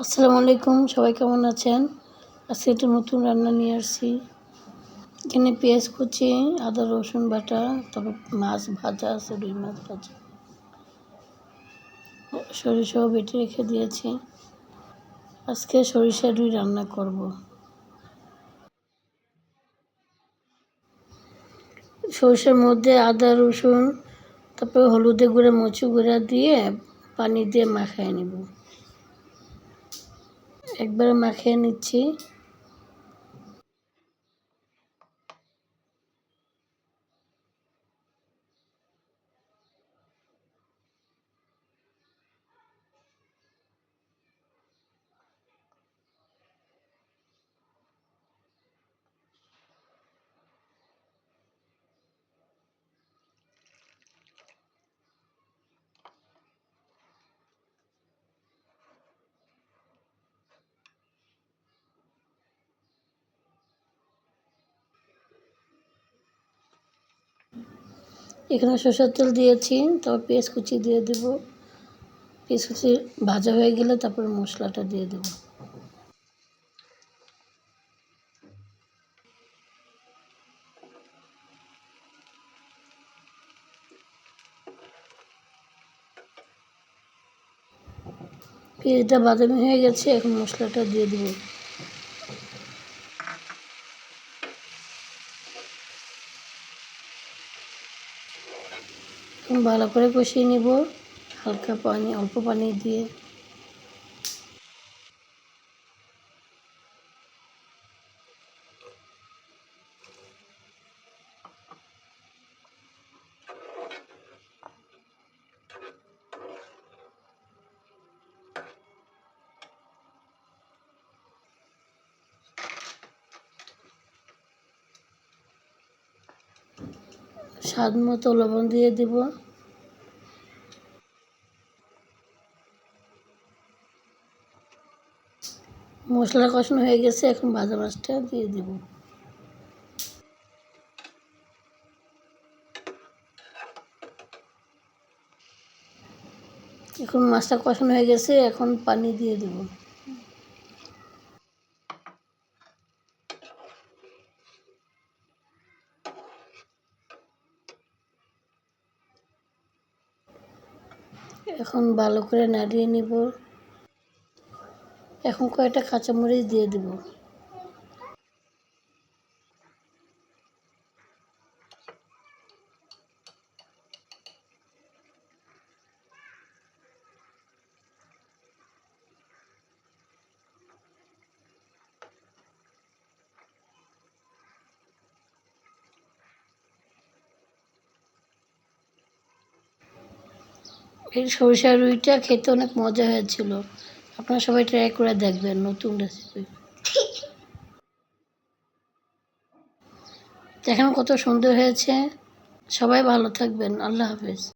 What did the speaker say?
আসসালামু আলাইকুম, সবাই কেমন আছেন? আজকে একটা নতুন রান্না নিয়ে আসছি। এখানে পেঁয়াজ কুচি, আদা রসুন বাটা, তারপর মাছ ভাজা আছে, রুই মাছ ভাজা, সরিষাও বেটে রেখে দিয়েছি। আজকে সরিষা রুই রান্না করব। সরিষার মধ্যে আদা রসুন, তারপর হলুদের গুঁড়া মরিচের গুঁড়া দিয়ে পানি দিয়ে মাখিয়ে নেব। একবারে মাখিয়ে নিচ্ছি। এখানে সরষের তেল দিয়েছি, তারপর পেঁয়াজ কুচি দিয়ে দেব। পেঁয়াজ কুচি ভাজা হয়ে গেলে তারপর মশলাটা দিয়ে দেব। পেঁয়াজটা বাদামি হয়ে গেছে, এখন মশলাটা দিয়ে দেব। ভালো করে কষিয়ে নিব, হালকা পানি, অল্প পানি দিয়ে। স্বাদ মতো লবণ দিয়ে দেব। মশলা কষানো হয়ে গেছে, এখন ভাজা মাছটা দিয়ে দেব। এখন মাছটা কষানো হয়ে গেছে, এখন পানি দিয়ে দেব। এখন ভালো করে নাড়িয়ে নিব। এখন কয়েকটা কাঁচামরিচ দিয়ে দেব। এই সরিষা রুইটা খেতে অনেক মজা হয়েছিল। আপনারা সবাই ট্রাই করে দেখবেন, নতুন রেসিপি। দেখেন কত সুন্দর হয়েছে। সবাই ভালো থাকবেন। আল্লাহ হাফেজ।